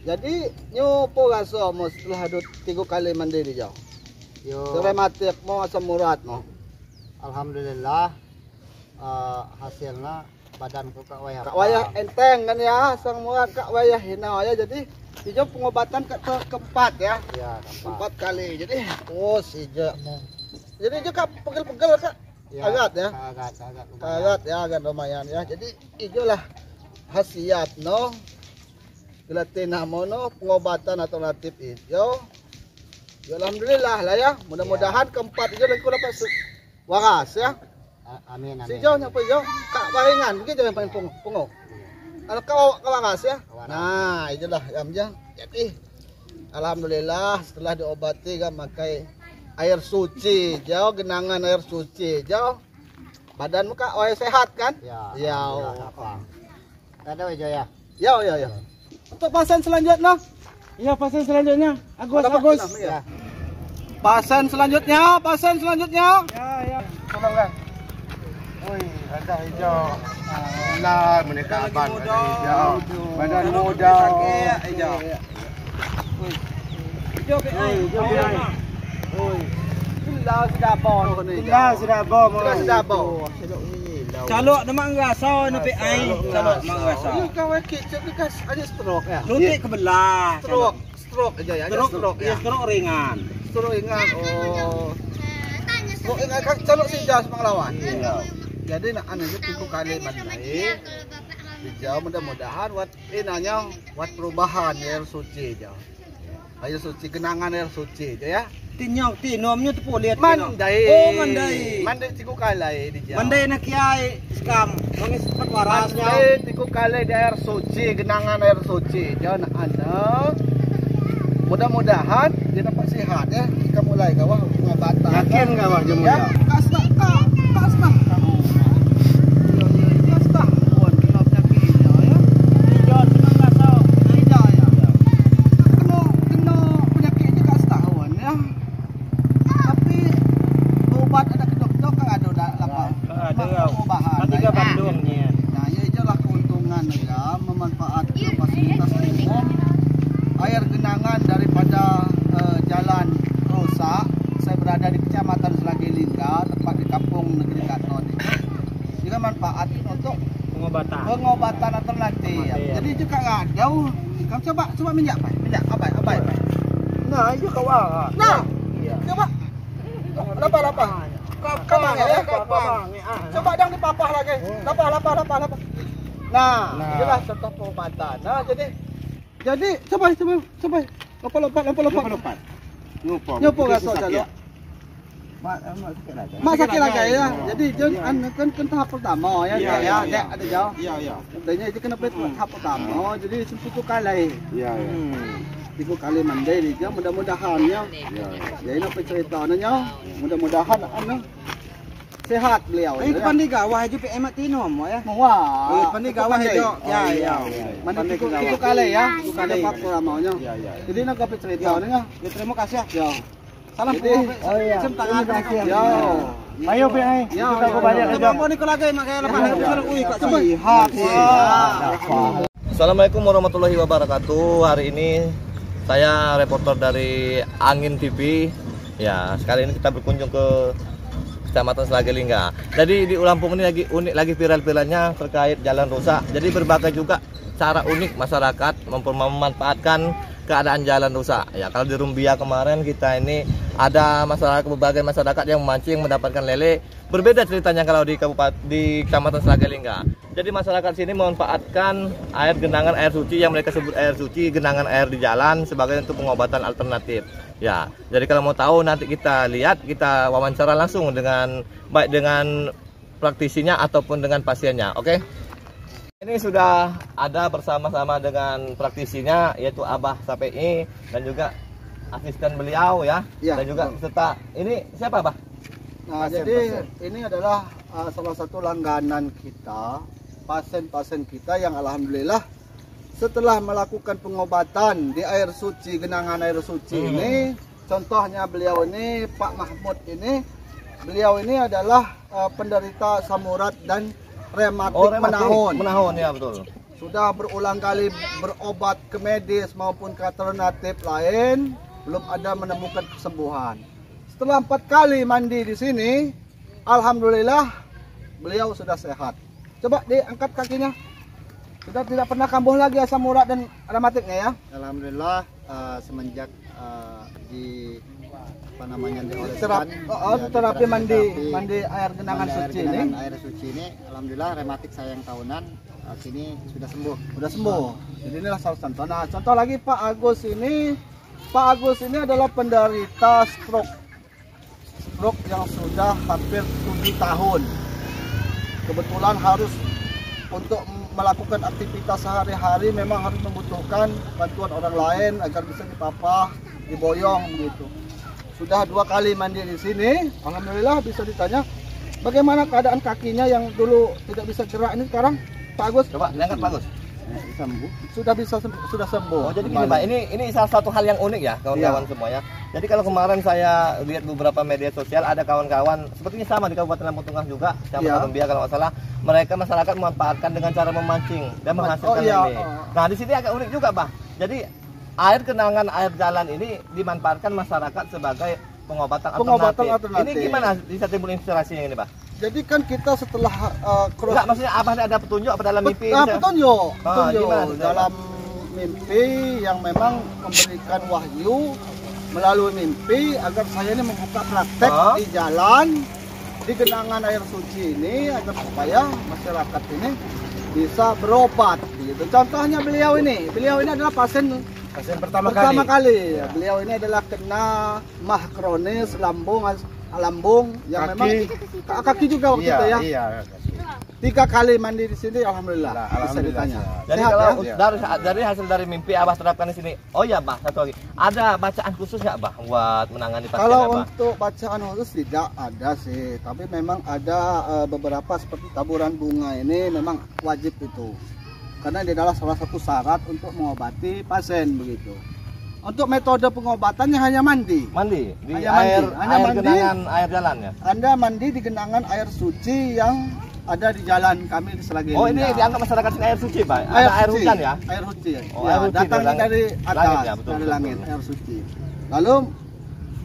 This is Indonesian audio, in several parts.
Jadi nyopo rasa mo setelah 3 kali mandi di jauh. Yo, Sampai mati mo asam urat mo. alhamdulillah hasilnya badanku kak wayah. Kak wayah enteng kan ya, asam urat kak wayah hina ya. Jadi hijau pengobatan keempat ya. Ya, 4 kali. Jadi hijau. Jadi hijau kak pegel-pegel kak. ya, Agak ya. Agak lumayan. Agak ya, agak lumayan ya. Jadi hijau lah khasiat no. Gelatih namo no pengobatan alternatif hijau. Ya alhamdulillah lah ya. Mudah-mudahan keempat hijau lagi dapat waras ya. Amin, amin. Si hijau nyapa hijau kak barengan begitu yang paling pungo. Kalau kau waras ya. Nah, itulah ya. Jadi alhamdulillah setelah diobati kan pakai air suci hijau, genangan air suci hijau. Badanmu kak sehat kan? Ya. Ya. Apa? Ada hijau ya? Ya. Untuk pasan selanjutnya. Iya, pasan selanjutnya. Agus. Ya. Pasan selanjutnya. Ya. Tolong kan. Wih, ada hijau. Nah, menikah abang ada hijau. Badan muda. Hijau. Hijau Sudah bom. sudah bau. Calok nama ngerasa napi ai. Calok nama ngerasa. Ini kau kecil bekas ada stroke ya. Lutut kebelah. Stroke aja ya. Stroke ya. Stroke ringan. Stroke ingat. Stroke ingat kan calok sejauh semanglawan. Iya. Jadi nak anaknya 3 kali mandi. Hijau mudah-mudahan buat nanya buat perubahan air suci hijau. Air suci genangan air suci hijau ya. Tinomnya tu lihat. Mandai. Oh, mandai. Mandai 3 kali hijau. Mandai nak kiai skam. Nangis cepat warasnya. Mandai 3 kali di air suci genangan air suci hijau nak anak. Mudah-mudahan dia dapat sehat ya. Kita mulai kawah pengobatan. Yakin enggak Pak Jemu? Ya, kasih. Air genangan daripada jalan rusak. Saya berada di Kecamatan Selagi Lingga, tepat di Kampung Negeri Katon. Juga manfaat untuk pengobatan alternatif. Jadi juga nggak jauh. Kamu coba minyak apa? Nah, itu kawan. Nah, coba. Lapa. Kamang ya. Coba dong dipapah lagi. Lapa. Nah, itulah contoh pengobatan. Nah, jadi coba. Lompat. Nyopo rasa jalo. Mak sakit lagi ya. Jadi kan tahap pertama ya. Ya, ada jauh. Iya. Tentunya itu kena tahap pertama. Jadi 10 kali. Iya. 3 kali mandi dia mudah-mudahan ya. Ya ini apa ceritanya? Mudah-mudahan sehat beliau. Ini pandai gawah aja PM tinom ya. Wah, pandai gawah aja. Ya. Mandi 3 kali ya. 3 kali faktor namanya. Jadi nak apa ceritanya? Ya, terima kasih ya. Ya. Salam Jadi, cium tangan kasih. Ya. Ayo Pi ai. Ya, Kita ya, banyak ya. aja. Bang ni lagi makanya lepas kok Sehat. Assalamualaikum warahmatullahi wabarakatuh. Hari ini saya reporter dari Angin TV. Ya, sekali ini kita berkunjung ke Kecamatan Selagi Lingga. Jadi di Ulampung ini lagi unik, lagi viral-viralnya terkait jalan rusak. Jadi berbagai juga cara unik masyarakat memanfaatkan keadaan jalan rusak. Ya, kalau di Rumbia kemarin kita ini ada berbagai masyarakat yang memancing mendapatkan lele. Berbeda ceritanya kalau di Kecamatan Selagi Lingga. Jadi masyarakat sini memanfaatkan air genangan air suci yang mereka sebut air suci, genangan air di jalan sebagai untuk pengobatan alternatif. Ya, jadi kalau mau tahu nanti kita wawancara langsung dengan baik dengan praktisinya ataupun dengan pasiennya. Oke. Ini sudah ada bersama-sama dengan praktisinya yaitu Abah Sapei dan juga asisten beliau ya, Ya, dan juga serta ini siapa Abah? Nah, jadi ini adalah salah satu langganan kita, pasien-pasien kita yang alhamdulillah setelah melakukan pengobatan di air suci, genangan air suci ini, contohnya beliau ini Pak Mahmud ini, beliau ini adalah penderita asam urat dan rematik menahun. Ya betul. Sudah berulang kali berobat ke medis maupun ke alternatif lain, belum ada menemukan kesembuhan. Setelah 4 kali mandi di sini, alhamdulillah beliau sudah sehat. Coba diangkat kakinya. Sudah tidak pernah kambuh lagi asam urat dan rematiknya ya. Alhamdulillah semenjak di terapi mandi air genangan suci ini. Air suci ini, alhamdulillah rematik saya yang tahunan sini sudah sembuh. Sudah sembuh. Jadi inilah salah contoh. Nah, contoh lagi Pak Agus ini. Pak Agus ini adalah penderita stroke yang sudah hampir 7 tahun. Kebetulan harus untuk melakukan aktivitas sehari-hari memang harus membutuhkan bantuan orang lain agar bisa dipapah, diboyong begitu. Sudah 2 kali mandi di sini, alhamdulillah bisa ditanya bagaimana keadaan kakinya yang dulu tidak bisa gerak ini sekarang, Pak Agus. Coba diangkat Pak Agus. Sudah sembuh. Oh, jadi gini Pak, ini salah satu hal yang unik ya kawan-kawan semua ya. Jadi kalau kemarin saya lihat beberapa media sosial ada kawan-kawan sepertinya sama di Kabupaten Lampung Tengah juga, Kecamatan Lumbia kalau nggak salah, mereka masyarakat memanfaatkan dengan cara memancing dan menghasilkan ini. Nah, di sini agak unik juga, Bah. Jadi air genangan air jalan ini dimanfaatkan masyarakat sebagai pengobatan alternatif. Ini gimana bisa timbul inspirasinya ini, Bah? Jadi kan kita setelah enggak, maksudnya Abah ada petunjuk apa dalam mimpi? Petunjuk dalam mimpi yang memang memberikan wahyu melalui mimpi agar saya ini membuka praktek di jalan di genangan air suci ini agar supaya masyarakat ini bisa berobat gitu. Contohnya beliau ini adalah pasien pertama kali. Beliau ini adalah kena mah kronis lambung yang memang kaki juga waktu itu ya. Iya. 3 kali mandi di sini, alhamdulillah. Bisa ditanya. Jadi sehat, kalau ya? dari hasil dari mimpi Abah terapkan di sini. Oh ya, Bah, satu lagi. Ada bacaan khusus ya, Bah, buat menangani pasien Kalau Abah? untuk bacaan khusus tidak ada sih, tapi memang ada beberapa seperti taburan bunga ini memang wajib itu. Karena ini adalah salah satu syarat untuk mengobati pasien begitu. Untuk metode pengobatannya hanya mandi. Mandi di air genangan air jalan ya. Anda mandi di genangan air suci yang ada di jalan kami di Selagi. Oh, ini dianggap masyarakat sini air suci, Pak. Ada air hujan ya? Air suci. Oh, air suci datangnya dari atas, langit, ya, betul, dari betul, langit, betul. air suci. Lalu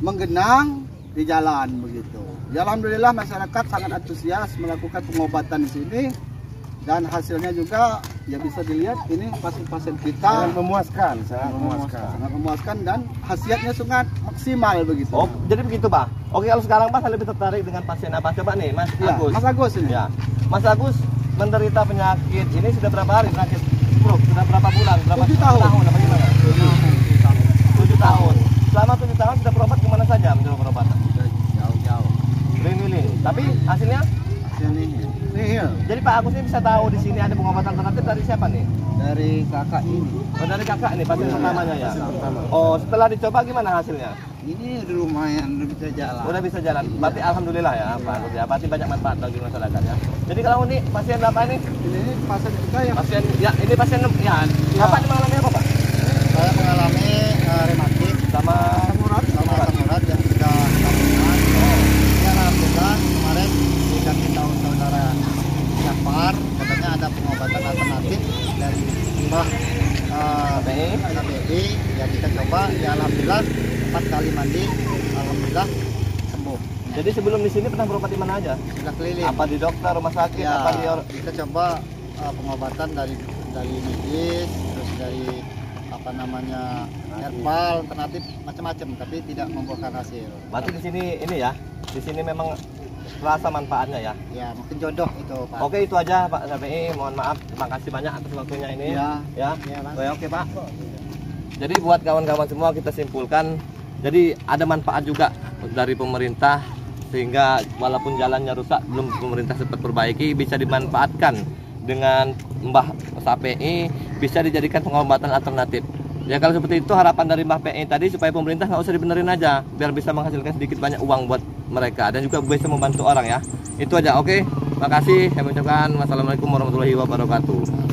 menggenang di jalan begitu. Ya, alhamdulillah masyarakat sangat antusias melakukan pengobatan di sini. Dan hasilnya juga ya bisa dilihat ini pasien-pasien kita sangat memuaskan dan khasiatnya sangat maksimal begitu. Oh, jadi begitu, Pak. Oke, kalau sekarang Pak saya lebih tertarik dengan pasien apa? Coba nih, Mas Agus. Mas Agus ini. Ya. Mas Agus menderita penyakit ini sudah berapa hari penyakit stroke? Sudah berapa bulan? Berapa 7 tahun. Apa gimana? 7 tahun. Selama 7 tahun sudah berobat kemana saja mencoba perobatan? Jauh-jauh. Keliling-keliling. Tapi hasilnya? Nihil. Jadi Pak Agus ini bisa tahu di sini ada pengobatan alternatif dari siapa nih? Dari kakak ini. Oh, dari kakak nih pasien pertamanya ya. Oh, setelah dicoba gimana hasilnya? Ini udah lumayan, udah bisa jalan. Udah bisa jalan. Berarti alhamdulillah ya, Pak Agus ya. Berarti banyak manfaat bagi masyarakat ya. Jadi kalau ini pasien apa ini? Ini pasien kita yang Pasien ya, ini pasien ya. Bapak ini mengalami apa, Pak? Saya mengalami rematik Sama asam urat yang sudah tahunan. Ya, alhamdulillah kemarin dikasih tahu saudara Jafar, katanya ada pengobatan alternatif dari Mbah KBI. Ya kita coba, ya alhamdulillah 4 kali mandi, alhamdulillah sembuh. Jadi sebelum di sini pernah berobat di mana aja? Sudah keliling. Apa di dokter, rumah sakit, Ya, apa di kita coba pengobatan dari medis, terus dari apa namanya herbal, alternatif macam-macam, tapi tidak membuahkan hasil. Berarti di sini ini ya. Di sini memang terasa manfaatnya ya. Ya mungkin jodoh itu Pak. Oke, itu aja Pak Sapei. Mohon maaf, terima kasih banyak atas waktunya ini. Ya. Oke Pak. Jadi buat kawan-kawan semua kita simpulkan, jadi ada manfaat juga dari pemerintah sehingga walaupun jalannya rusak belum pemerintah sempat perbaiki bisa dimanfaatkan dengan Mbah PI bisa dijadikan pengobatan alternatif. Ya kalau seperti itu harapan dari Mbah PI tadi supaya pemerintah nggak usah dibenerin aja, biar bisa menghasilkan sedikit banyak uang buat mereka dan juga bisa membantu orang ya. Itu aja, oke. Makasih, saya mengucapkan wassalamualaikum warahmatullahi wabarakatuh.